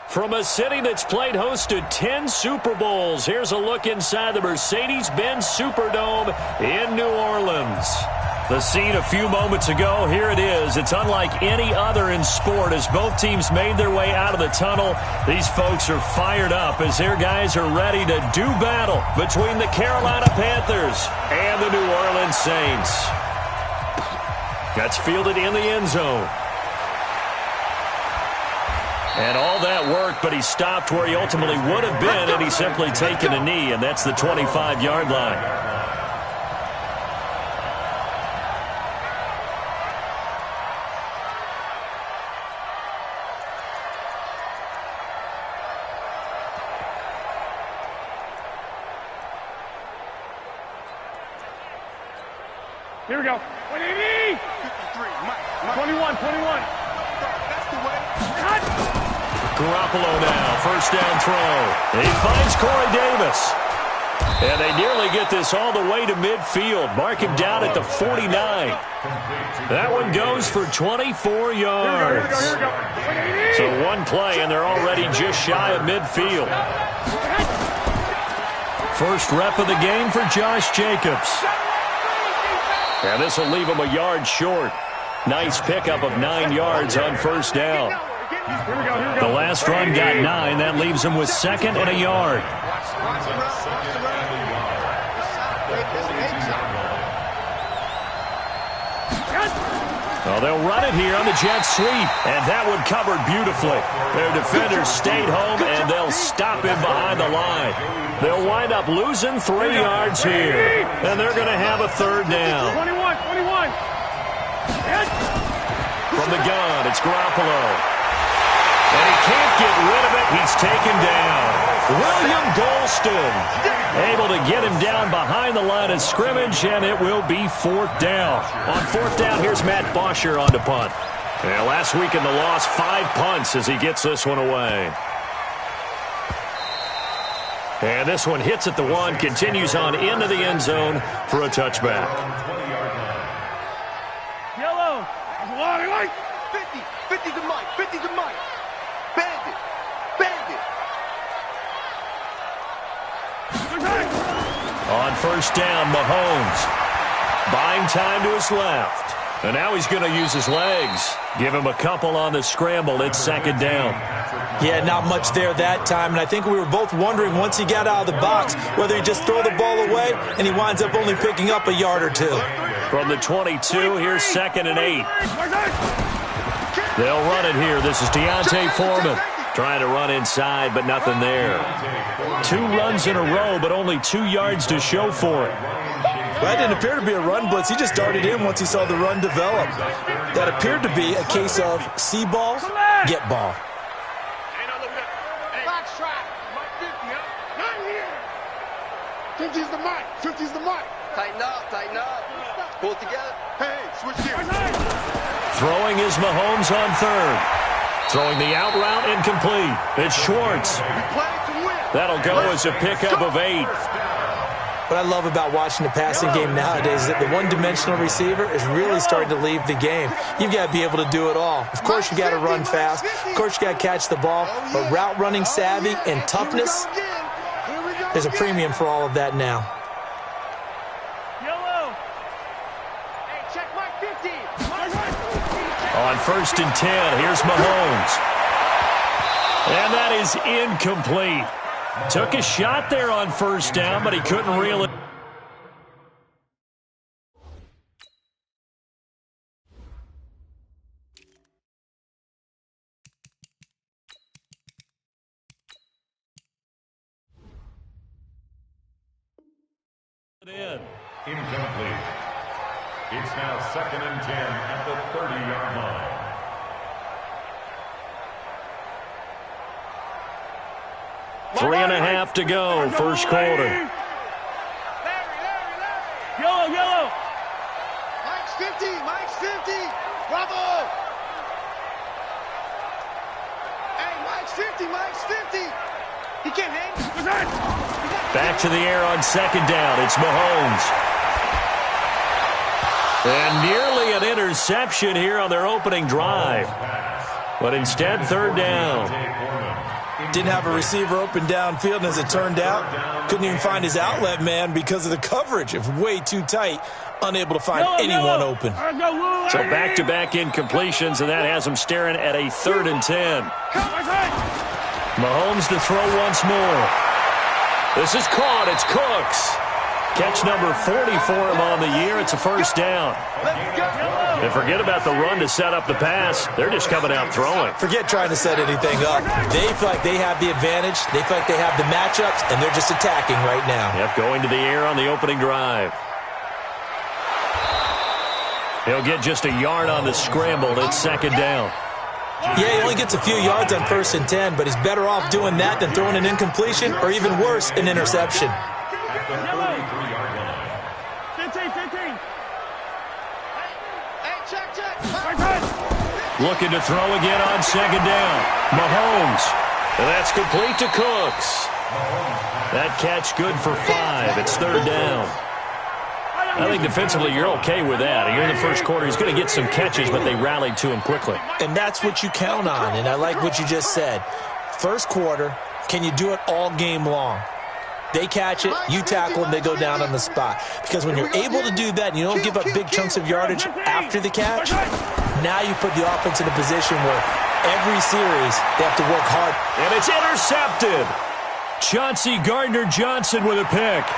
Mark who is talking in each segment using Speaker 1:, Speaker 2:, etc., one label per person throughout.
Speaker 1: From a city that's played host to 10 Super Bowls, here's a look inside the Mercedes-Benz Superdome in New Orleans. The scene a few moments ago, here it is. It's unlike any other in sport as both teams made their way out of the tunnel. These folks are fired up as their guys are ready to do battle between the Carolina Panthers and the New Orleans Saints. That's fielded in the end zone. And all that work, but he stopped where he ultimately would have been had he simply taken a knee, and that's the 25-yard line.
Speaker 2: Here we go. 180! 53, Mike. 21. That's the way. Cut!
Speaker 1: Garoppolo now, first down throw. He finds Corey Davis. And they nearly get this all the way to midfield. Mark him down at the 49. That one goes for 24 yards.
Speaker 2: Here we go.
Speaker 1: So one play, and they're already just shy of midfield. First rep of the game for Josh Jacobs. And this will leave him a yard short. Nice pickup of 9 yards on first down. The last run got 9. That leaves him with second and a yard. Well, they'll run it here on the jet sweep, and that one covered beautifully. Their defenders stayed home, and they'll stop him behind the line. They'll wind up losing 3 yards here, and they're going to have a third down.
Speaker 2: 21.
Speaker 1: From the gun, it's Garoppolo. And he can't get rid of it. He's taken down. William Golston able to get him down behind the line of scrimmage, and it will be fourth down. On fourth down, here's Matt Bosher on to punt. Yeah, last week in the loss, 5 punts as he gets this one away. And this one hits at the 1, continues on into the end zone for a touchback.
Speaker 2: Yellow.
Speaker 3: 50 to Mike. 50 to Mike. Bandit.
Speaker 1: On first down, Mahomes buying time to his left. And now he's going to use his legs. Give him a couple on the scramble. It's second down.
Speaker 4: Yeah, not much there that time. And I think we were both wondering once he got out of the box whether he'd just throw the ball away, and he winds up only picking up a yard or two.
Speaker 1: From the 22, here's second and 8. They'll run it here. This is Deontay Foreman. Trying to run inside, but nothing there. 2 runs in a row, but only 2 yards to show for it.
Speaker 4: Well, that didn't appear to be a run blitz. He just darted in once he saw the run develop. That appeared to be a case of see ball, get ball.
Speaker 2: Box trap. Mike 50, huh? Not here. 50's the mic. 50's the mic.
Speaker 3: Tighten up. Pull it together.
Speaker 2: Hey, switch gears.
Speaker 1: Throwing is Mahomes on third. Throwing the out route incomplete. It's Schwartz. That'll go as a pickup of 8.
Speaker 4: What I love about watching the passing game nowadays is that the one-dimensional receiver is really starting to leave the game. You've got to be able to do it all. Of course, you got to run fast. Of course, you got to catch the ball. But route running savvy and toughness, there's a premium for all of that now.
Speaker 1: On first and 10, here's Mahomes. And that is incomplete. Took a shot there on first down, but he couldn't reel it.
Speaker 5: Incomplete. It's now second and 10 at the 30-yard line.
Speaker 1: Three and a half to go, first quarter.
Speaker 2: Yellow.
Speaker 3: Mike's 50. Bravo. Hey, Mike's 50. He can't hang.
Speaker 1: Back to the air on second down. It's Mahomes. And nearly an interception here on their opening drive. But instead, third down.
Speaker 4: Didn't have a receiver open downfield, and as it turned out, couldn't even find his outlet man because of the coverage. It was way too tight, unable to find anyone open.
Speaker 1: So back-to-back incompletions, and that has him staring at a 3rd and 10. Mahomes to throw once more. This is caught. It's Cooks. Catch number 40 for him on the year. It's a first down. And forget about the run to set up the pass. They're just coming out throwing.
Speaker 4: Forget trying to set anything up. They feel like they have the advantage. They feel like they have the matchups, and they're just attacking right now.
Speaker 1: Yep, going to the air on the opening drive. He'll get just a yard on the scramble. It's 2nd down.
Speaker 4: Yeah, he only gets a few yards on 1st and 10, but he's better off doing that than throwing an incompletion or even worse, an interception.
Speaker 1: Looking to throw again on 2nd down. Mahomes. And that's complete to Cooks. That catch good for 5. It's 3rd down. I think defensively you're okay with that. Here in the first quarter, he's going to get some catches, but they rallied to him quickly.
Speaker 4: And that's what you count on, and I like what you just said. First quarter, can you do it all game long? They catch it, you tackle them, they go down on the spot. Because when you're able to do that and you don't give up big chunks of yardage after the catch, now you put the offense in a position where every series they have to work hard.
Speaker 1: And it's intercepted. Chauncey Gardner-Johnson with a pick.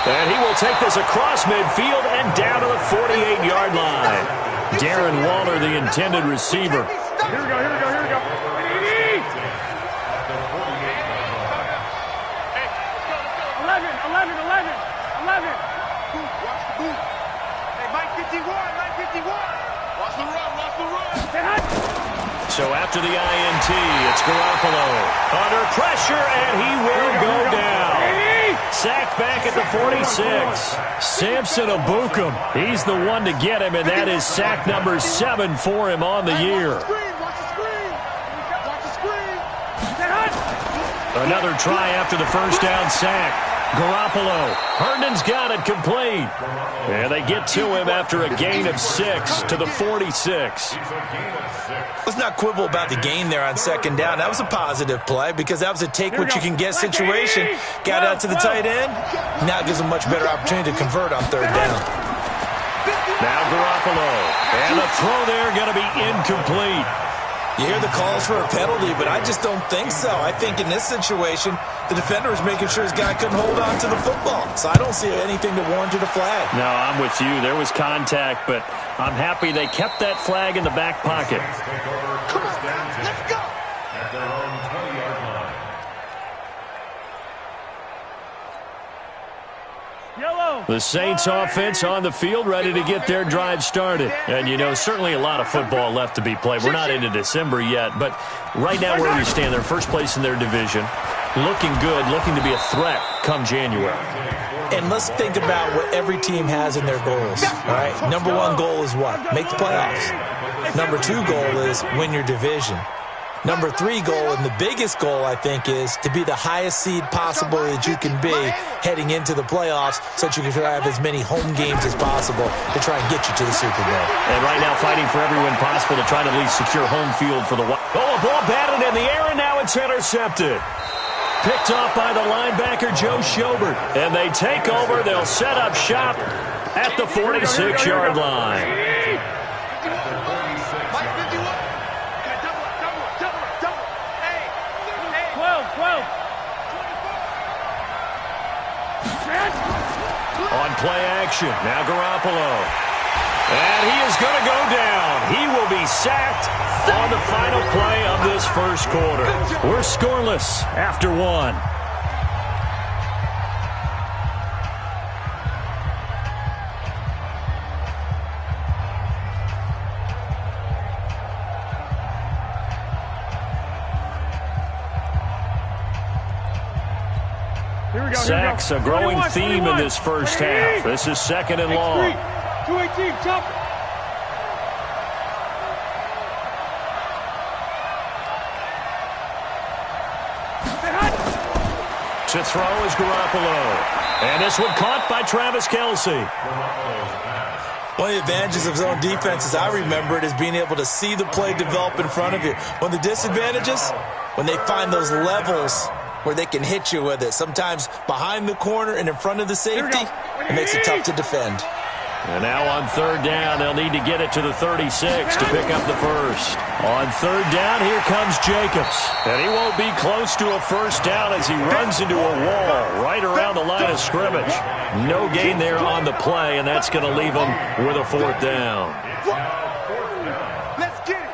Speaker 1: And he will take this across midfield and down to the 48-yard line. Darren Waller, the intended receiver.
Speaker 2: Here we go, here we go, here we go. 11. Watch the boot. Hey, Mike 51, Mike 51. Watch the run, watch the run.
Speaker 1: So after the INT, it's Garoppolo. Under pressure, and he will go down. Sacked back at the 46. Samson Ebukam. He's the one to get him, and that is sack number 7 for him on the year.
Speaker 2: Watch the screen. Watch the screen.
Speaker 1: Another try after the first down sack. Garoppolo. Herndon's got it complete. And they get to him after a gain of 6 to the 46.
Speaker 4: Let's not quibble about the gain there on 2nd down. That was a positive play because that was a take-what-you-can-get situation. Got out to the tight end. Now it gives them a much better opportunity to convert on 3rd down.
Speaker 1: Now Garoppolo. And the throw there going to be incomplete.
Speaker 4: You hear the calls for a penalty, but I just don't think so. I think in this situation, the defender was making sure his guy couldn't hold on to the football. So I don't see anything that warranted a flag.
Speaker 1: No, I'm with you. There was contact, but I'm happy they kept that flag in the back pocket.
Speaker 2: Come on, let's go.
Speaker 5: At their own 20-yard line.
Speaker 1: The Saints offense on the field ready to get their drive started. And, you know, certainly a lot of football left to be played. We're not into December yet, but right now where we stand, they're first place in their division. Looking good, looking to be a threat come January.
Speaker 4: And let's think about what every team has in their goals, all right? Number 1 goal is what? Make the playoffs. Number 2 goal is win your division. Number 3 goal, and the biggest goal, I think, is to be the highest seed possible that you can be heading into the playoffs so that you can have as many home games as possible to try and get you to the Super Bowl.
Speaker 1: And right now fighting for every win possible to try to at least secure home field for the Wild. Oh, a ball batted in the air, and now it's intercepted. Picked off by the linebacker, Joe Schobert. And they take over. They'll set up shop at the 46-yard line. On play action, now Garoppolo. And he is going to go down. He will be sacked on the final play of this first quarter. We're scoreless after 1. Sacks, a growing theme in this first half. This is 2nd and long.
Speaker 2: 218, jump.
Speaker 1: To throw is Garoppolo. And this one caught by Travis Kelce.
Speaker 5: Garoppolo's pass
Speaker 4: One of the advantages of zone defense, as I remember it, is being able to see the play develop in front of you. One of the disadvantages, when they find those levels where they can hit you with it, sometimes behind the corner and in front of the safety, it makes it tough to defend.
Speaker 1: And now on third down, they'll need to get it to the 36 to pick up the first. On third down, here comes Jacobs. And he won't be close to a first down as he runs into a wall right around the line of scrimmage. No gain there on the play, and that's going to leave him with a fourth down.
Speaker 2: Let's get it.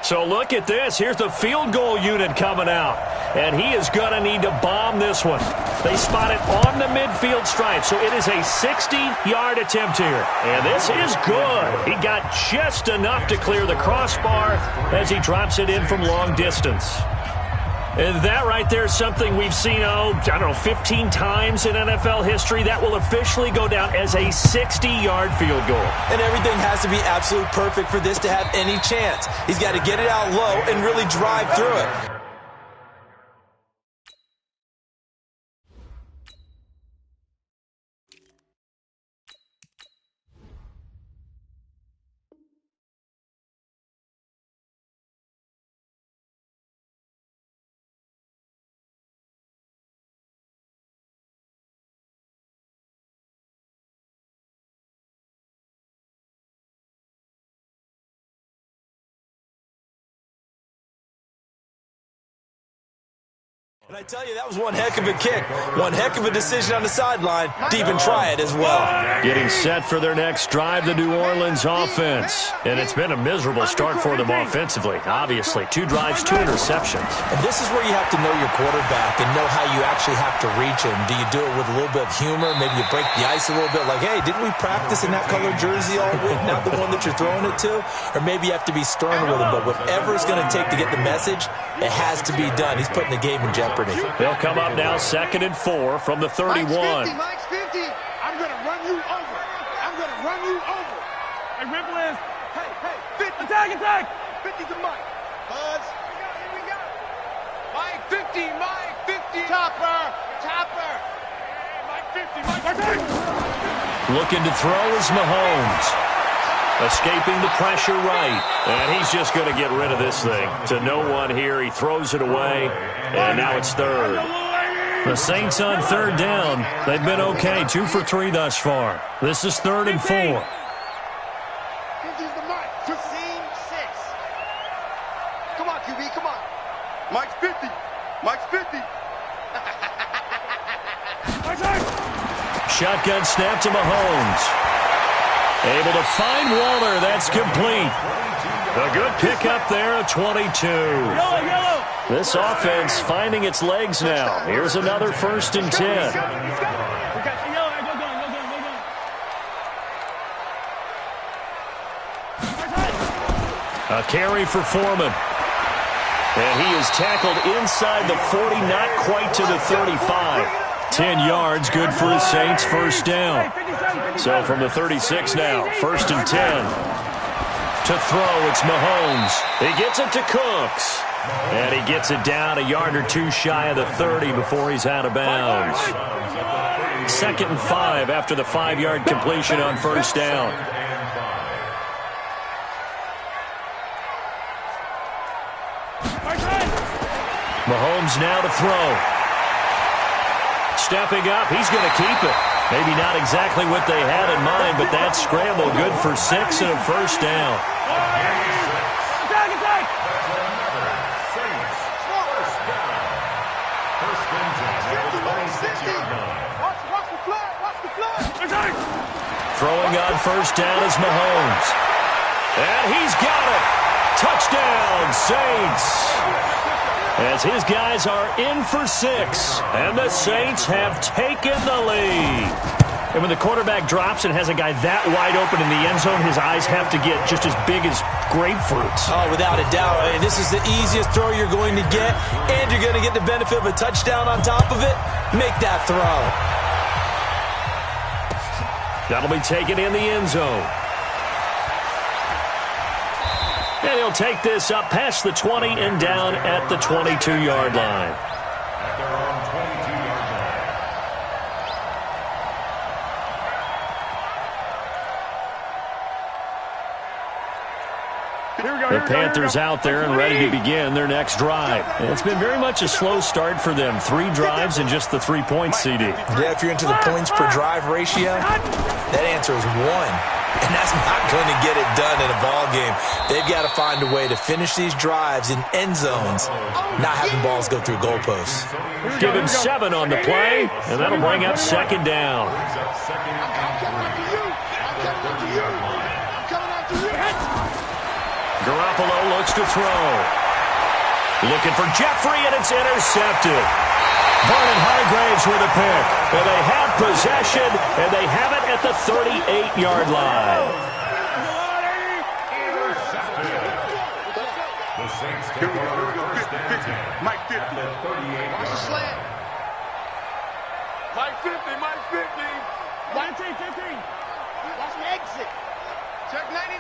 Speaker 1: So look at this. Here's the field goal unit coming out. And he is going to need to bomb this one. They spot it on the midfield stripe, so it is a 60-yard attempt here. And this is good. He got just enough to clear the crossbar as he drops it in from long distance. And that right there is something we've seen, 15 times in NFL history. That will officially go down as a 60-yard field goal.
Speaker 4: And everything has to be absolutely perfect for this to have any chance. He's got to get it out low and really drive through it. And I tell you, that was one heck of a kick. One heck of a decision on the sideline to even try it as well.
Speaker 1: Getting set for their next drive, the New Orleans offense. And it's been a miserable start for them offensively, obviously. 2 drives, 2 interceptions.
Speaker 4: And this is where you have to know your quarterback and know how you actually have to reach him. Do you do it with a little bit of humor? Maybe you break the ice a little bit like, hey, didn't we practice in that colored jersey all week? Not the one that you're throwing it to? Or maybe you have to be stern with him. But whatever it's going to take to get the message, it has to be done. He's putting the game in jeopardy.
Speaker 1: They'll come up now 2nd and 4 from the 31.
Speaker 3: Mike's 50.
Speaker 2: I'm going to run you over. I'm going to run you over. Hey, Ripple is. Hey, 50. Attack. 50 to Mike.
Speaker 3: Buds.
Speaker 2: Here we go. Mike 50. Mike 50.
Speaker 3: Topper.
Speaker 2: Mike 50. Mike 50.
Speaker 1: Looking to throw is Mahomes. Escaping the pressure right. And he's just going to get rid of this thing. To no one here. He throws it away. And now it's third. The Saints on third down. They've been okay. 2 for 3 thus far. This is 3rd and 4.
Speaker 2: 50's the Mike.
Speaker 3: Seam 6. Come on, QB, come on.
Speaker 2: Mike's 50. Mike's 50.
Speaker 1: Shotgun snap to Mahomes. Able to find Waller. That's complete. A good pickup there at 22.
Speaker 2: Yellow.
Speaker 1: This offense finding its legs now. Here's another 1st and 10.
Speaker 2: We got the yellow. Go gun.
Speaker 1: A carry for Foreman. And he is tackled inside the 40, not quite to the 35. 10 yards, good for his Saints, first down. So from the 36 now, 1st and 10. To throw, it's Mahomes. He gets it to Cooks. And he gets it down a yard or 2 shy of the 30 before he's out of bounds. 2nd and 5 after the 5-yard completion on first down. Mahomes now to throw. Stepping up, he's going to keep it. Maybe not exactly what they had in mind, but that scramble good for 6 and a first down.
Speaker 2: Attack. Watch the flag.
Speaker 1: Throwing on first down is Mahomes. And he's got it. Touchdown, Saints. As his guys are in for 6, and the Saints have taken the lead. And when the quarterback drops and has a guy that wide open in the end zone, his eyes have to get just as big as grapefruits.
Speaker 4: Oh, without a doubt. This is the easiest throw you're going to get, and you're going to get the benefit of a touchdown on top of it. Make that throw.
Speaker 1: That'll be taken in the end zone. And he'll take this up past the 20 and down at the 22-yard line.
Speaker 5: At their own 22-yard
Speaker 1: The Panthers out there and ready to begin their next drive. It's been very much a slow start for them. 3 drives and just the 3 points, CD.
Speaker 4: Yeah, if you're into the points per drive ratio, that answer is 1. And that's not going to get it done in a ball game. They've got to find a way to finish these drives in end zones, not having balls go through goalposts.
Speaker 1: Give him 7 on the play, and that'll bring up second down. Garoppolo looks to throw. Looking for Jeffrey, and it's intercepted. Vernon Hargreaves with a pick. And they have possession, and they have it at the 38-yard line.
Speaker 5: The Saints take over first and 10.
Speaker 2: Mike 50.
Speaker 5: At the 38.
Speaker 3: Watch the slant.
Speaker 2: Mike 50, Mike 50.
Speaker 3: Mike 15. Watch the exit.
Speaker 2: Check 99,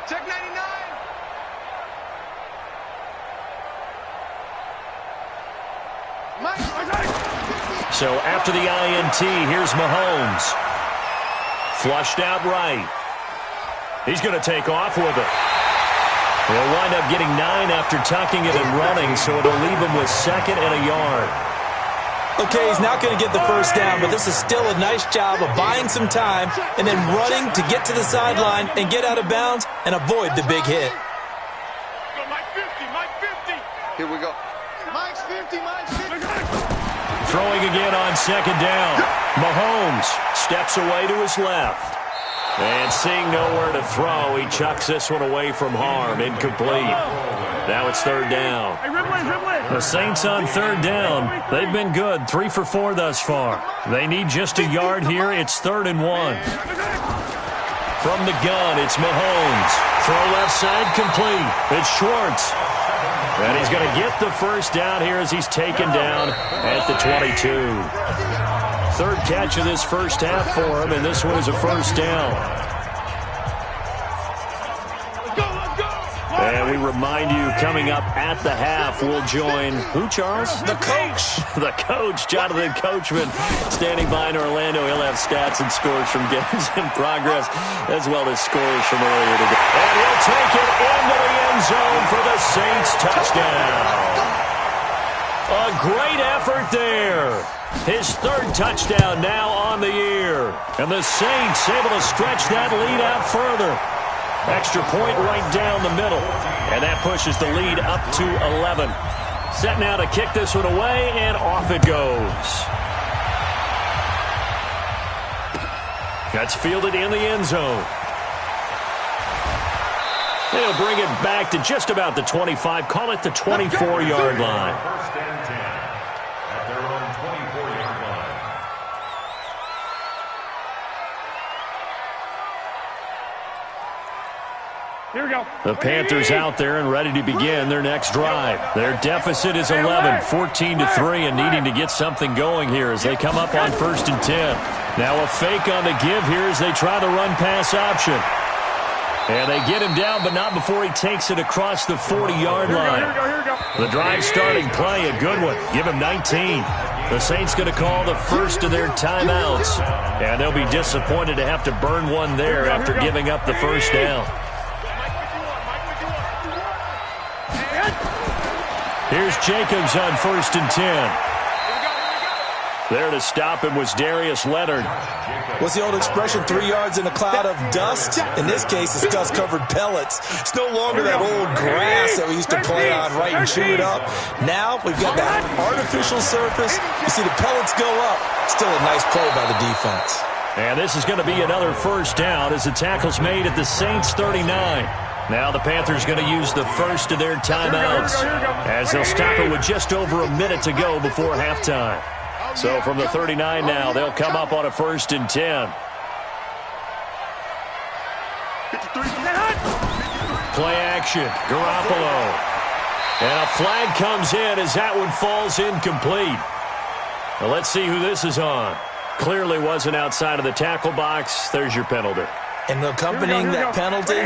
Speaker 2: check 99.
Speaker 1: So after the INT, here's Mahomes. Flushed out right. He's going to take off with it. He'll wind up getting 9 after tucking it and running, so it'll leave him with 2nd and a yard.
Speaker 4: Okay, he's not going to get the first down, but this is still a nice job of buying some time and then running to get to the sideline and get out of bounds and avoid the big hit.
Speaker 2: Go Mike 50, Mike 50.
Speaker 3: Here we go. Mike's 50, Mike's 50.
Speaker 1: Throwing again on second down. Mahomes steps away to his left. And seeing nowhere to throw, he chucks this one away from harm. Incomplete. Now it's 3rd down. The Saints on 3rd down. They've been good. 3 for 4 thus far. They need just a yard here. It's 3rd and 1. From the gun, it's Mahomes. Throw left side complete. It's Schwartz. And he's going to get the first down here as he's taken down at the 22. 3rd catch of this first half for him, and this one is a first down. And we remind you, coming up at the half, we'll join who, Charles?
Speaker 4: The coach.
Speaker 1: The coach, Jonathan Coachman, standing by in Orlando. He'll have stats and scores from games in progress, as well as scores from earlier today. And he'll take it into the end zone for the Saints touchdown. A great effort there. His 3rd touchdown now on the year. And the Saints able to stretch that lead out further. Extra point right down the middle. And that pushes the lead up to 11. Set now to kick this one away, and off it goes. That's fielded in the end zone. They'll bring it back to just about the 25. Call it the 24-yard line.
Speaker 5: First and 10 at their own 24-yard line.
Speaker 2: Here we go.
Speaker 1: The Panthers out there and ready to begin their next drive. Their deficit is 11, 14-3, and needing to get something going here as they come up on 1st and 10. Now a fake on the give here as they try the run-pass option. And they get him down, but not before he takes it across the 40-yard line. The drive starting play, a good one. Give him 19. The Saints going to call the first of their timeouts. And they'll be disappointed to have to burn one there after giving up the first down. Here's Jacobs on 1st and 10. There to stop him was Darius Leonard.
Speaker 4: What's the old expression, 3 yards in a cloud of dust? In this case, it's dust-covered pellets. It's no longer that old grass that we used to play on, right, and chew it up. Now we've got that artificial surface. You see the pellets go up. Still a nice play by the defense.
Speaker 1: And this is going to be another first down as the tackle's made at the Saints 39. Now the Panthers going to use the first of their timeouts as they'll stop it with just over a minute to go before halftime. So from the 39 now, they'll come up on a 1st and 10. Play action, Garoppolo. And a flag comes in as that one falls incomplete. Well, let's see who this is on. Clearly wasn't outside of the tackle box. There's your penalty.
Speaker 4: And accompanying that penalty,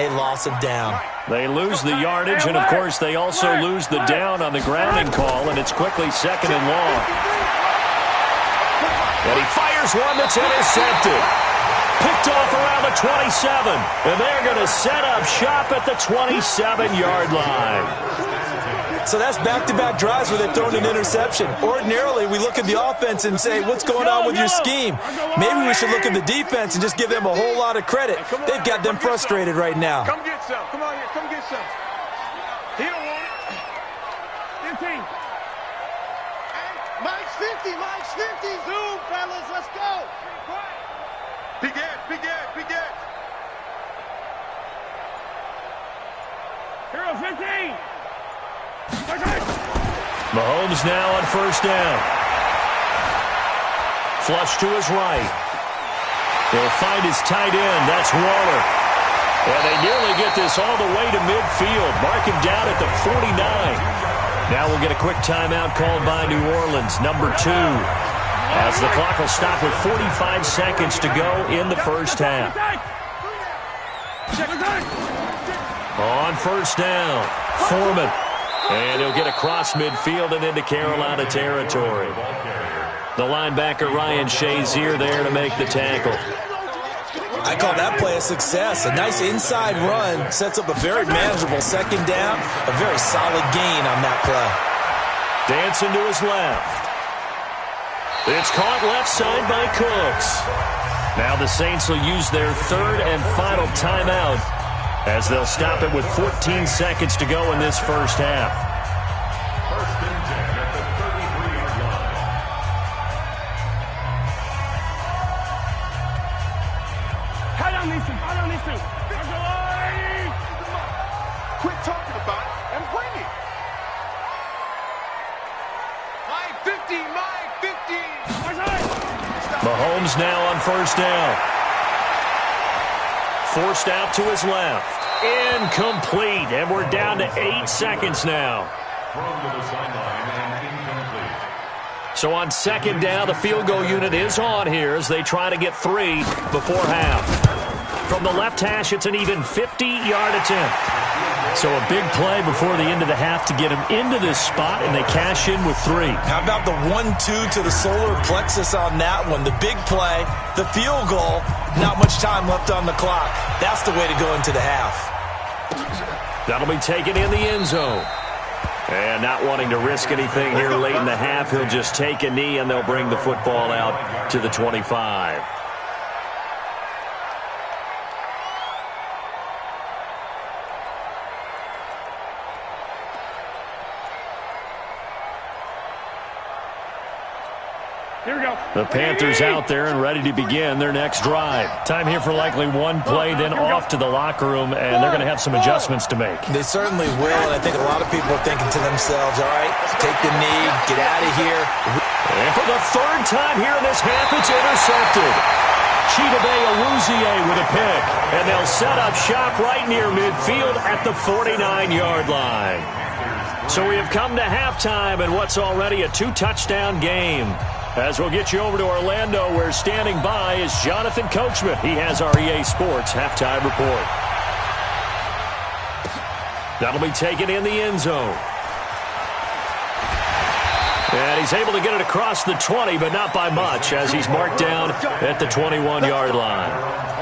Speaker 4: a loss of down.
Speaker 1: They lose the yardage, and of course they also lose the down on the grounding call, and it's quickly 2nd and long. And he fires one that's intercepted. Picked off around the 27. And they're going to set up shop at the 27-yard line.
Speaker 4: So that's back-to-back drives where they've thrown an interception. Ordinarily, we look at the offense and say, what's going on with your scheme? Maybe we should look at the defense and just give them a whole lot of credit. They've got them frustrated right now.
Speaker 2: Come get some. Come on here. Come get some. He don't want it. 15.
Speaker 3: Hey, Mike's 50. Mike's 50. Zoom, fellas. Let's go.
Speaker 2: Big Ed. Big Ed. Big Ed.
Speaker 3: Hero 15.
Speaker 1: Mahomes now on first down. Flush to his right. He'll find his tight end. That's Waller. And they nearly get this all the way to midfield. Mark him down at the 49. Now we'll get a quick timeout called by New Orleans, number 2. As the clock will stop with 45 seconds to go in the first half. On first down, Foreman. And he'll get across midfield and into Carolina territory. The linebacker Ryan Shazier there to make the tackle.
Speaker 4: I call that play a success. A nice inside run sets up a very manageable second down. A very solid gain on that play.
Speaker 1: Dancing to his left. It's caught left side by Cooks. Now the Saints will use their third and final timeout as they'll stop it with 14 seconds to go in this first half.
Speaker 5: First and 10 at the 33-yard line.
Speaker 3: Hold on these two. Hold on these two.
Speaker 2: Quit talking about it and bring it. Mike 50. Mike 50.
Speaker 1: Mahomes now on first down. Forced out to his left. Incomplete. And we're down to 8 seconds now.
Speaker 5: Thrown to the sideline and incomplete.
Speaker 1: So on second down, the field goal unit is on here as they try to get 3 before half. From the left hash, it's an even 50-yard attempt. So a big play before the end of the half to get him into this spot, and they cash in with 3.
Speaker 4: How about the 1-2 to the solar plexus on that one? The big play, the field goal, not much time left on the clock. That's the way to go into the half.
Speaker 1: That'll be taken in the end zone. And not wanting to risk anything here late in the half, he'll just take a knee, and they'll bring the football out to the 25.
Speaker 3: Here we go.
Speaker 1: The Panthers out there and ready to begin their next drive. Time here for likely one play, then off to the locker room, and they're going to have some adjustments to make.
Speaker 4: They certainly will, and I think a lot of people are thinking to themselves, all right, take the knee, get out of here.
Speaker 1: And for the third time here in this half, it's intercepted. Chidobe Awuzie with a pick, and they'll set up shop right near midfield at the 49-yard line. So we have come to halftime in what's already a 2-touchdown game. As we'll get you over to Orlando, where standing by is Jonathan Coachman. He has our EA Sports halftime report. That'll be taken in the end zone. And he's able to get it across the 20, but not by much, as he's marked down at the 21-yard line.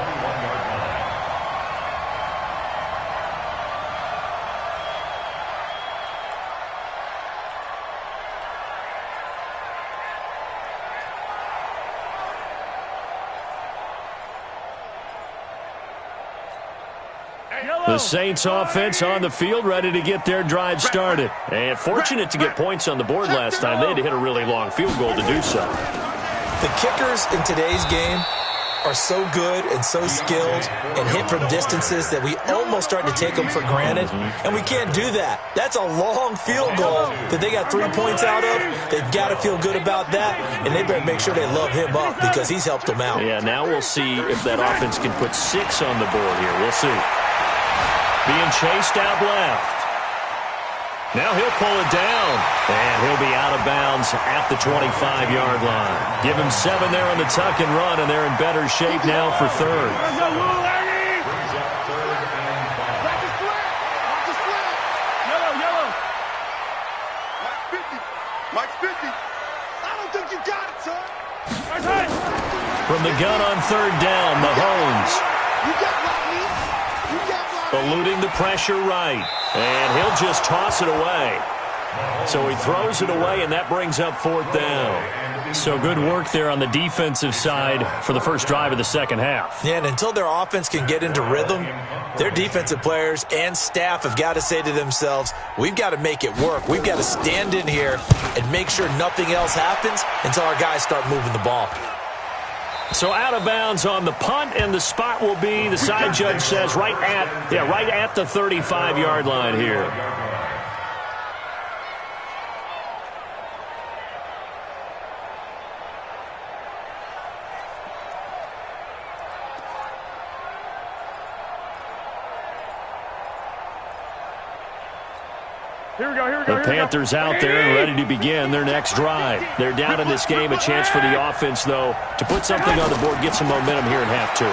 Speaker 1: The Saints offense on the field, ready to get their drive started. And fortunate to get points on the board last time. They had to hit a really long field goal to do so.
Speaker 4: The kickers in today's game are so good and so skilled and hit from distances that we almost start to take them for granted. And we can't do that. That's a long field goal that they got 3 points out of. They've got to feel good about that, and they better make sure they love him up because he's helped them out.
Speaker 1: Yeah, now we'll see if that offense can put 6 on the board here. We'll see. Being chased out left. Now he'll pull it down, and he'll be out of bounds at the 25-yard line. Give him 7 there on the tuck and run, and they're in better shape now for third.
Speaker 3: Yellow.
Speaker 2: Mike's 50. Mike's 50.
Speaker 3: I don't think you got it, son.
Speaker 1: From the gun on third down, Mahomes. Eluding the pressure right. And he'll just toss it away. So he throws it away, and that brings up fourth down. So good work there on the defensive side for the first drive of the second half.
Speaker 4: Yeah, and until their offense can get into rhythm, their defensive players and staff have got to say to themselves, we've got to make it work. We've got to stand in here and make sure nothing else happens until our guys start moving the ball.
Speaker 1: So out of bounds on the punt, and the spot will be, the side judge says, right at the 35-yard line here. The Panthers out there and ready to begin their next drive. They're down in this game. A chance for the offense, though, to put something on the board, get some momentum here in half two.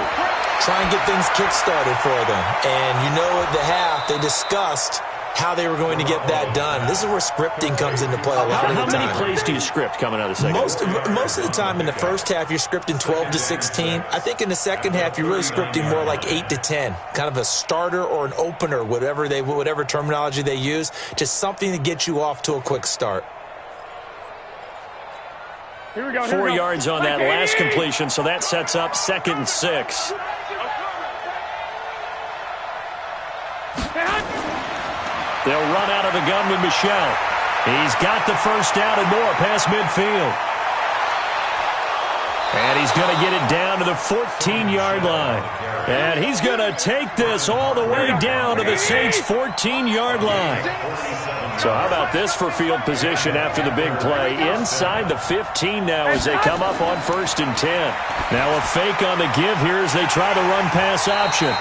Speaker 4: Try and get things kick-started for them. And you know at the half, they discussed how they were going to get that done. This is where scripting comes into play a lot of the time.
Speaker 1: How many plays do you script coming out of the second half?
Speaker 4: Most of the time in the first half, you're scripting 12 to 16. I think in the second half, you're really scripting more like 8 to 10. Kind of a starter or an opener, whatever terminology they use. Just something to get you off to a quick start.
Speaker 1: 4 yards on that last completion, so that sets up 2nd and 6. They'll run out of the gun with Michel. He's got the first down and more past midfield. And he's going to get it down to the 14-yard line. And he's going to take this all the way down to the Saints' 14-yard line. So how about this for field position after the big play? Inside the 15 now as they come up on 1st and 10. Now a fake on the give here as they try the run-pass option.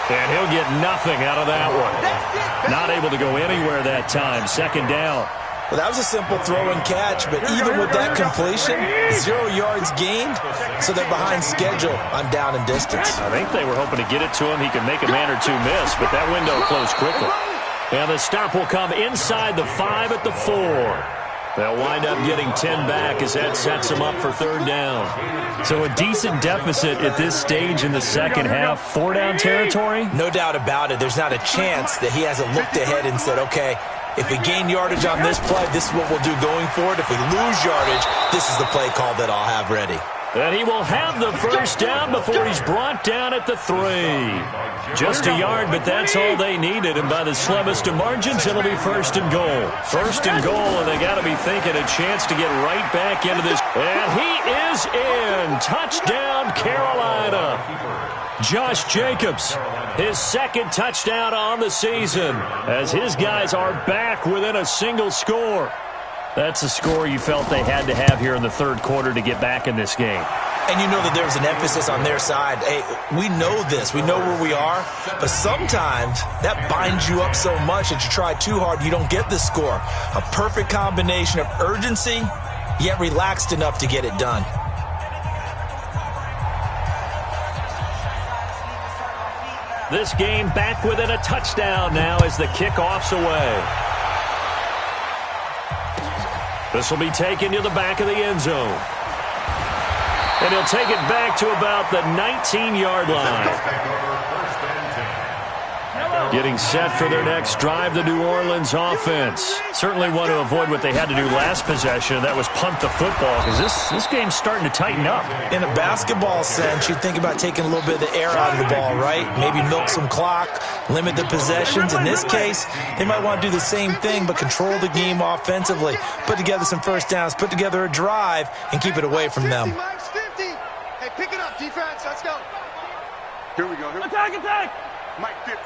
Speaker 1: And he'll get nothing out of that one. Not able to go anywhere that time. 2nd down.
Speaker 4: Well, that was a simple throw and catch, but even with that completion, 0 yards gained, so they're behind schedule on down and distance.
Speaker 1: I think they were hoping to get it to him. He could make a man or two miss, but that window closed quickly. And the stop will come inside the 5 at the 4. They'll wind up getting 10 back as that sets them up for 3rd down. So a decent deficit at this stage in the second half. 4-down territory?
Speaker 4: No doubt about it. There's not a chance that he hasn't looked ahead and said, okay, if we gain yardage on this play, this is what we'll do going forward. If we lose yardage, this is the play call that I'll have ready.
Speaker 1: And he will have the first down before he's brought down at the 3. Just a yard, but that's all they needed. And by the slimmest of margins, it'll be 1st and goal. 1st and goal, and they got to be thinking a chance to get right back into this. And he is in. Touchdown, Carolina. Josh Jacobs, his 2nd touchdown on the season, as his guys are back within a single score. That's a score you felt they had to have here in the 3rd quarter to get back in this game.
Speaker 4: And you know that there was an emphasis on their side. Hey, we know this. We know where we are. But sometimes that binds you up so much that you try too hard, you don't get the score. A perfect combination of urgency, yet relaxed enough to get it done.
Speaker 1: This game back within a touchdown now as the kickoff's away. This will be taken to the back of the end zone. And he'll take it back to about the 19-yard line. Getting set for their next drive, the New Orleans offense. Certainly want to avoid what they had to do last possession, that was punt the football, because this game's starting to tighten up.
Speaker 4: In a basketball sense, you think about taking a little bit of the air out of the ball, right? Maybe milk some clock, limit the possessions. In this case, they might want to do the same thing, but control the game offensively. Put together some first downs, put together a drive, and keep it away from them.
Speaker 3: 50. Hey, pick it up, defense. Let's go.
Speaker 2: Here we go.
Speaker 3: Attack, attack.
Speaker 2: Mike 50.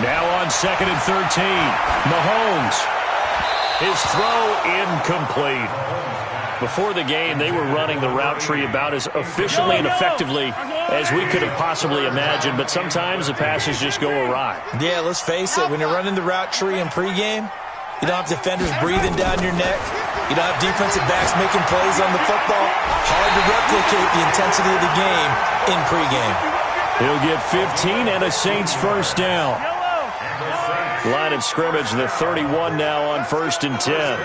Speaker 1: Now on 2nd and 13, Mahomes. His throw incomplete. Before the game, they were running the route tree about as efficiently and effectively as we could have possibly imagined, but sometimes the passes just go awry.
Speaker 4: Yeah, let's face it, when you're running the route tree in pregame, you don't have defenders breathing down your neck. You don't have defensive backs making plays on the football. Hard to replicate the intensity of the game in pregame.
Speaker 1: He'll get 15 and a Saints first down. Line of scrimmage, the 31 now on 1st and 10.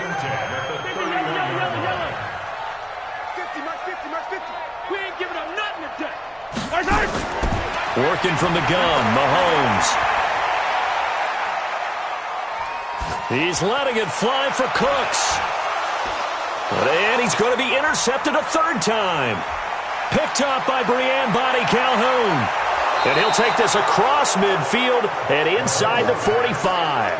Speaker 1: Working from the gun, Mahomes. He's letting it fly for Cooks. And he's going to be intercepted a third time. Picked up by Brian Body Calhoun. And he'll take this across midfield and inside the 45.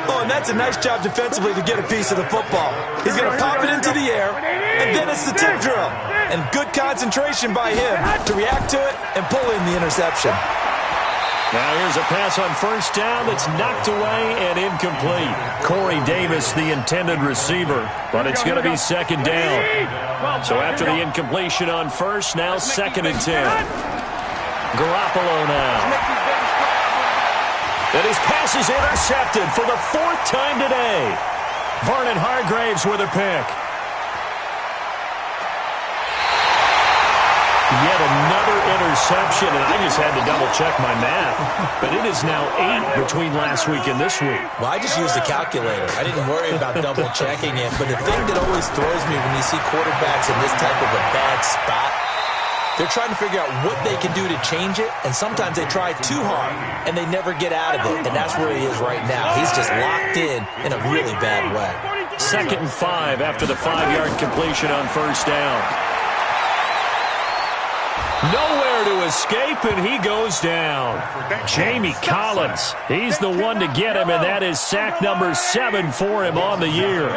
Speaker 4: Oh, and that's a nice job defensively to get a piece of the football. He's going to pop it into the air, and then it's the tip drill. And good concentration by him to react to it and pull in the interception.
Speaker 1: Now here's a pass on first down that's knocked away and incomplete. Corey Davis, the intended receiver, but it's going to be second down. So after the incompletion on first, now second and 10. Garoppolo now. And his pass is intercepted for the fourth time today. Vernon Hargraves with a pick. Yet another interception, and I just had to double-check my math. But it is now 8 between last week and this week.
Speaker 4: Well, I just used a calculator. I didn't worry about double-checking it. But the thing that always throws me when you see quarterbacks in this type of a bad spot, they're trying to figure out what they can do to change it, and sometimes they try too hard, and they never get out of it, and that's where he is right now. He's just locked in a really bad way.
Speaker 1: Second and 5 after the 5-yard completion on first down. Nowhere to escape, and he goes down. Jamie Collins, he's the one to get him, and that is sack number 7 for him on the year.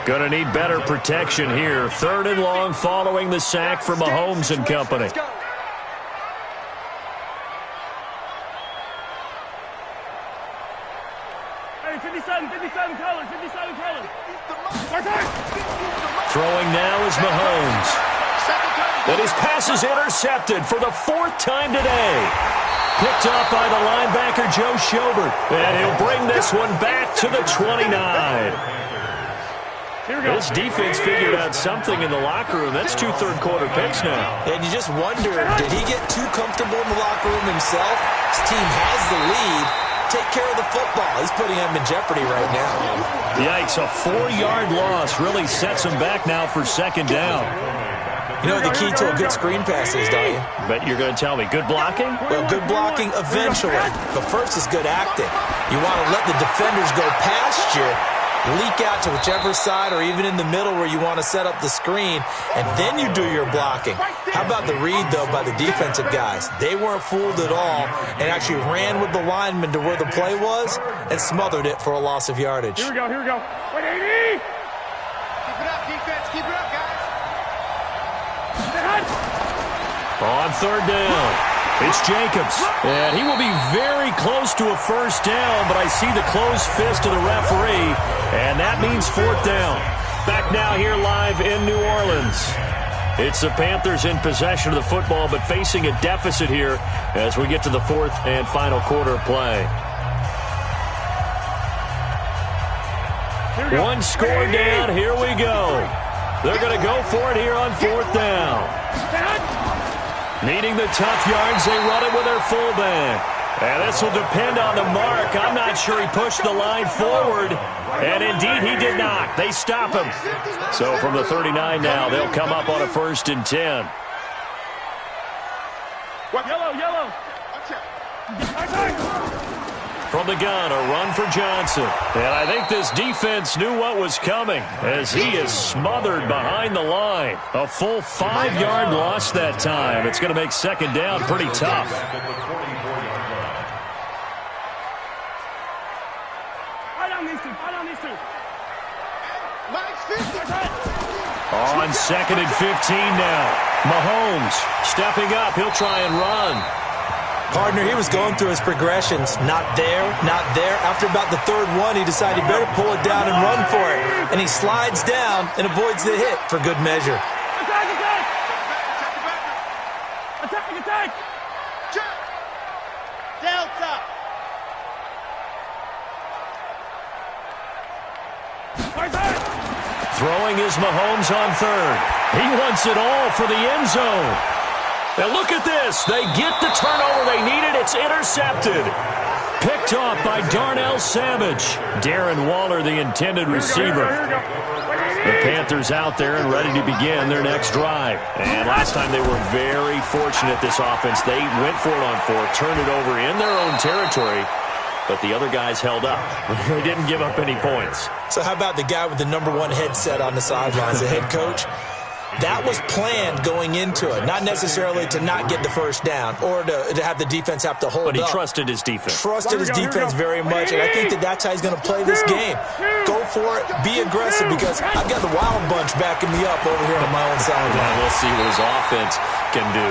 Speaker 1: Going to need better protection here. Third and long following the sack for Mahomes and company.
Speaker 2: Hey, 57, Collins.
Speaker 1: Throwing now is Mahomes. And his pass is intercepted for the fourth time today. Picked up by the linebacker, Joe Schobert. And he'll bring this one back to the 29. This defense figured out something in the locker room. That's 2 third-quarter picks now.
Speaker 4: And you just wonder, did he get too comfortable in the locker room himself? His team has the lead. Take care of the football. He's putting him in jeopardy right now.
Speaker 1: Yikes, a 4-yard loss really sets him back now for second down.
Speaker 4: You know what the key to a good screen pass is, don't you?
Speaker 1: Bet you're going to tell me. Good blocking?
Speaker 4: Well, good blocking eventually. But first is good acting. You want to let the defenders go past you, leak out to whichever side or even in the middle where you want to set up the screen, and then you do your blocking. How about the read, though, by the defensive guys? They weren't fooled at all and actually ran with the lineman to where the play was and smothered it for a loss of yardage.
Speaker 2: Here we go. Wait, 80! Keep it up, defense. Keep it up, guys.
Speaker 1: On third down, it's Jacobs. And he will be very close to a first down, but I see the closed fist of the referee, and that means fourth down. Back now here live in New Orleans. It's the Panthers in possession of the football, but facing a deficit here as we get to the fourth and final quarter of play. One score down, here we go. They're going to go for it here on fourth down. Needing the tough yards, they run it with their fullback. And this will depend on the mark. I'm not sure he pushed the line forward. And indeed, he did not. They stop him. So from the 39 now, they'll come up on a 1st and 10.
Speaker 2: Yellow.
Speaker 1: From the gun, a run for Johnson. And I think this defense knew what was coming as he is smothered behind the line. A full 5-yard loss that time. It's going to make second down pretty tough. On 2nd and 15 now. Mahomes stepping up. He'll try and run.
Speaker 4: Partner, he was going through his progressions. Not there. After about the third one, he decided he better pull it down and run for it. And he slides down and avoids the hit for good measure.
Speaker 2: Attack! Delta!
Speaker 1: Throwing is Mahomes on third. He wants it all for the end zone. And look at this. They get the turnover they needed. It's intercepted. Picked off by Darnell Savage. Darren Waller, the intended receiver. The Panthers out there and ready to begin their next drive. And last time they were very fortunate, this offense. They went for it on fourth, turned it over in their own territory, but the other guys held up. They didn't give up any points.
Speaker 4: So how about the guy with the #1 headset on the sidelines, the head coach? That was planned going into it, not necessarily to not get the first down or to have the defense have to hold up.
Speaker 1: But he trusted his defense.
Speaker 4: Trusted his defense very much, and I think that's how he's going to play this game. Go for it, be aggressive, because I've got the wild bunch backing me up over here on my own sideline.
Speaker 1: We'll see what his offense can do.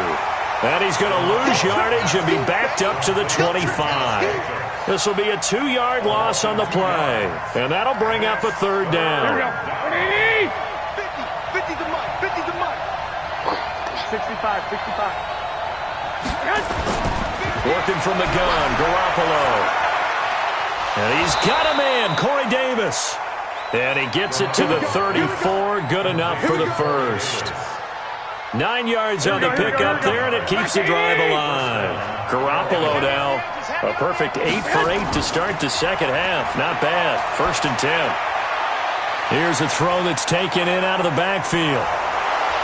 Speaker 1: And he's going to lose yardage and be backed up to the 25. This will be a 2-yard loss on the play, and that'll bring up a third down.
Speaker 2: 65.
Speaker 1: Working from the gun, Garoppolo. And he's got a man, Corey Davis. And he gets it to the 34, good enough for the first. 9 yards on the pickup there, and it keeps the drive alive. Garoppolo now, a perfect 8 for 8 to start the second half. Not bad, 1st and 10. Here's a throw that's taken in out of the backfield.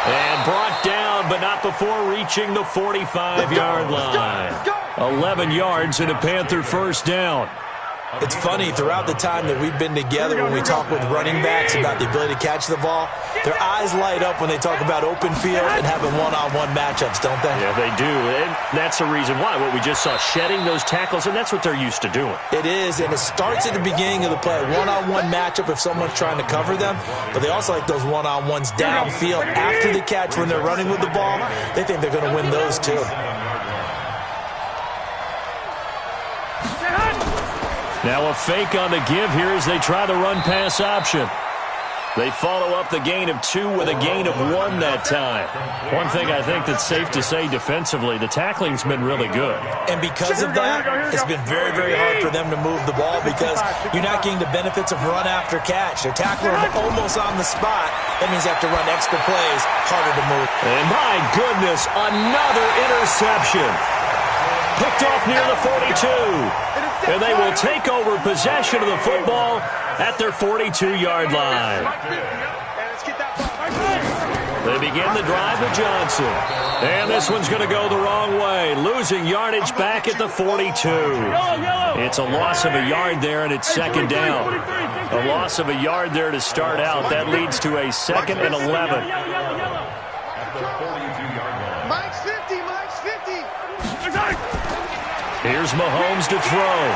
Speaker 1: And brought down, but not before reaching the 45-yard line. 11 yards and a Panther first down.
Speaker 4: It's funny, throughout the time that we've been together, when we talk with running backs about the ability to catch the ball, their eyes light up when they talk about open field and having one-on-one matchups, don't they?
Speaker 1: Yeah, they do. And that's the reason why. What we just saw, shedding those tackles, and that's what they're used to doing.
Speaker 4: It is, and it starts at the beginning of the play. One-on-one matchup if someone's trying to cover them, but they also like those one-on-ones downfield after the catch when they're running with the ball. They think they're going to win those too.
Speaker 1: Now a fake on the give here as they try the run-pass option. They follow up the gain of 2 with a gain of 1 that time. One thing I think that's safe to say defensively, the tackling's been really good.
Speaker 4: And because of that, it's been very, very hard for them to move the ball because you're not getting the benefits of run after catch. They're tackling them almost on the spot. That means they have to run extra plays, harder to move.
Speaker 1: And my goodness, another interception. Picked off near the 42. And they will take over possession of the football at their 42-yard line. They begin the drive with Johnson. And this one's going to go the wrong way, losing yardage back at the 42. It's a loss of a yard there, and it's second down. A loss of a yard there to start out. That leads to a 2nd and 11.
Speaker 3: Mike's 50.
Speaker 1: Here's Mahomes to throw.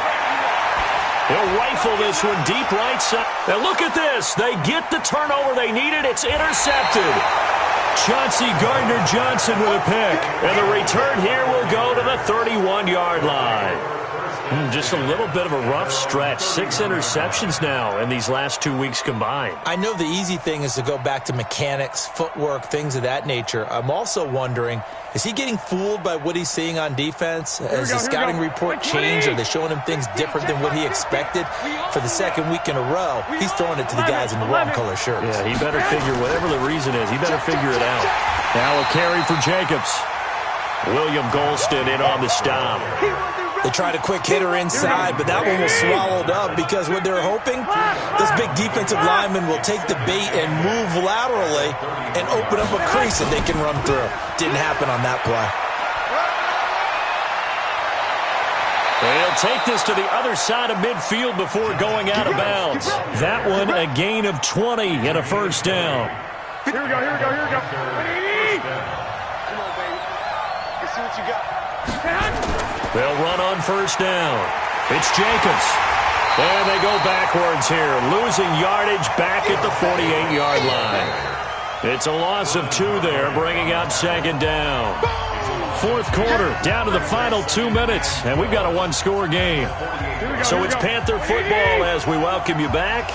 Speaker 1: He'll rifle this one deep right side. And look at this. They get the turnover they needed. It's intercepted. Chauncey Gardner-Johnson with a pick. And the return here will go to the 31-yard line. Just a little bit of a rough stretch. 6 interceptions now in these last 2 weeks combined.
Speaker 4: I know the easy thing is to go back to mechanics, footwork, things of that nature. I'm also wondering, is he getting fooled by what he's seeing on defense? Has the scouting report changed? Are they showing him things different than what he expected? For the 2nd week in a row, he's throwing it to the guys in the wrong color shirts.
Speaker 1: Yeah, he better figure, whatever the reason is, he better figure it out. Now a carry for Jacobs. William Golston in on the stop.
Speaker 4: They tried a quick hitter inside, but that one was swallowed up because what they're hoping, this big defensive lineman will take the bait and move laterally and open up a crease that they can run through. Didn't happen on that play.
Speaker 1: They'll take this to the other side of midfield before going out of bounds. That one a gain of 20 and a first down.
Speaker 2: Here we go. Come on, baby. Let's see what you got.
Speaker 1: They'll run on first down. It's Jacobs. And they go backwards here, losing yardage back at the 48-yard line. It's a loss of 2 there, bringing up second down. 4th quarter, down to the final 2 minutes, and we've got a 1-score game. So it's Panther football as we welcome you back.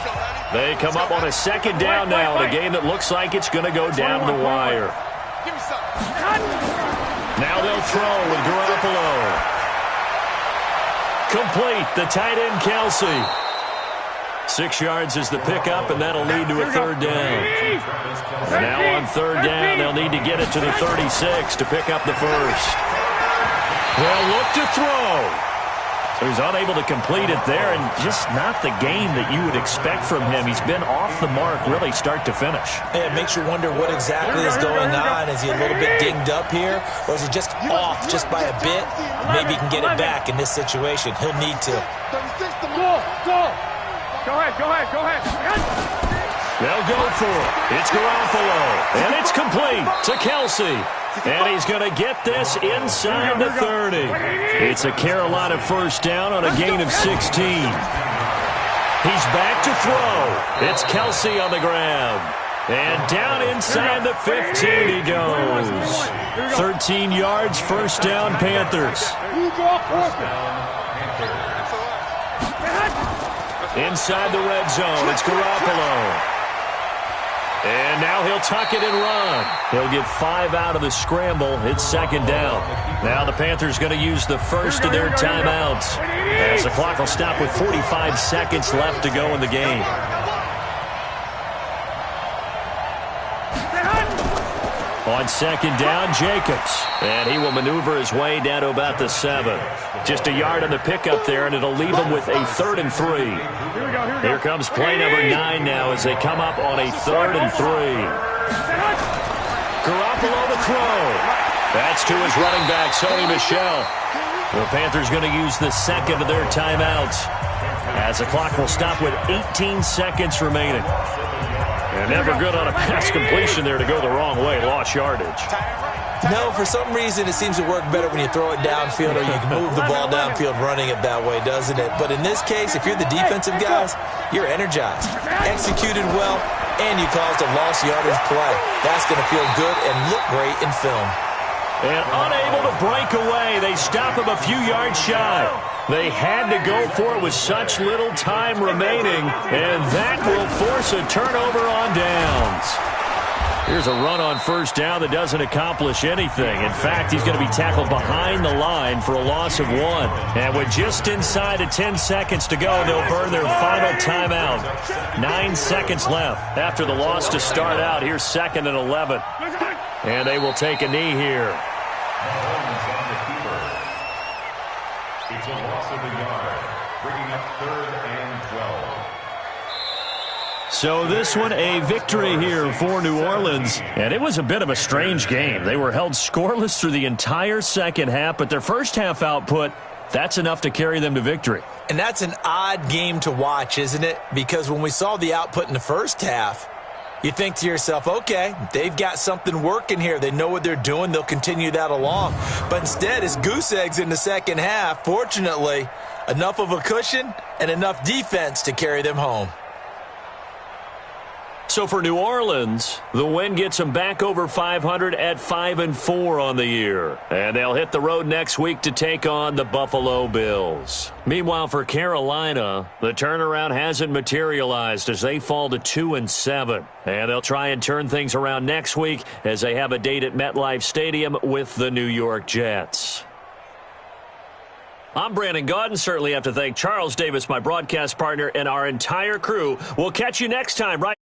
Speaker 1: They come up on a second down now in a game that looks like it's going to go down the wire. Now they'll throw with Garoppolo. Complete, the tight end, Kelsey. 6 yards is the pickup, and that'll lead to a third down. And now on third down, they'll need to get it to the 36 to pick up the first. They'll look to throw. Who's unable to complete it there, and just not the game that you would expect from him. He's been off the mark really start to finish.
Speaker 4: Yeah, it makes you wonder what exactly is going on. Is he a little bit dinged up here, or is he just off just by a bit? Maybe he can get it back in this situation. He'll need to.
Speaker 2: Go ahead.
Speaker 1: They'll go for it. It's Garoppolo, and it's complete to Kelsey. And he's going to get this inside the 30. It's a Carolina first down on a gain of 16. He's back to throw. It's Kelsey on the ground. And down inside the 15 he goes. 13 yards, first down, Panthers. Inside the red zone, it's Garoppolo. And now he'll tuck it and run. He'll get 5 out of the scramble. It's second down. Now the Panthers going to use the first of their timeouts, as the clock will stop with 45 seconds left to go in the game. On second down, Jacobs. And he will maneuver his way down to about the 7. Just a yard on the pickup there, and it'll leave him with a 3rd and 3. Here comes play number 9 now as they come up on a 3rd and 3. Garoppolo to throw. That's to his running back, Sony Michel. The Panthers going to use the second of their timeouts, as the clock will stop with 18 seconds remaining. And never good on a pass completion there to go the wrong way. Lost yardage.
Speaker 4: No, for some reason it seems to work better when you throw it downfield, or you can move the ball downfield running it that way, doesn't it? But in this case, if you're the defensive guys, you're energized, executed well, and you caused a lost yardage play. That's going to feel good and look great in film.
Speaker 1: And unable to break away, they stop him a few yards shy. They had to go for it with such little time remaining, and that will force a turnover on downs. Here's a run on first down that doesn't accomplish anything. In fact, he's going to be tackled behind the line for a loss of 1. And with just inside of 10 seconds to go, they'll burn their final timeout. 9 seconds left after the loss to start out. Here's 2nd and 11. And they will take a knee here.
Speaker 5: It's a loss of a yard, bringing up 3rd and 12.
Speaker 1: So this one a victory here for New Orleans. And it was a bit of a strange game. They were held scoreless through the entire second half, but their first half output, that's enough to carry them to victory.
Speaker 4: And that's an odd game to watch, isn't it? Because when we saw the output in the first half, you think to yourself, okay, they've got something working here. They know what they're doing. They'll continue that along. But instead, it's goose eggs in the second half. Fortunately, enough of a cushion and enough defense to carry them home.
Speaker 1: So for New Orleans, the win gets them back over 500 at 5-4 on the year. And they'll hit the road next week to take on the Buffalo Bills. Meanwhile, for Carolina, the turnaround hasn't materialized as they fall to 2-7. And they'll try and turn things around next week as they have a date at MetLife Stadium with the New York Jets. I'm Brandon Gaudin. Certainly have to thank Charles Davis, my broadcast partner, and our entire crew. We'll catch you next time, right?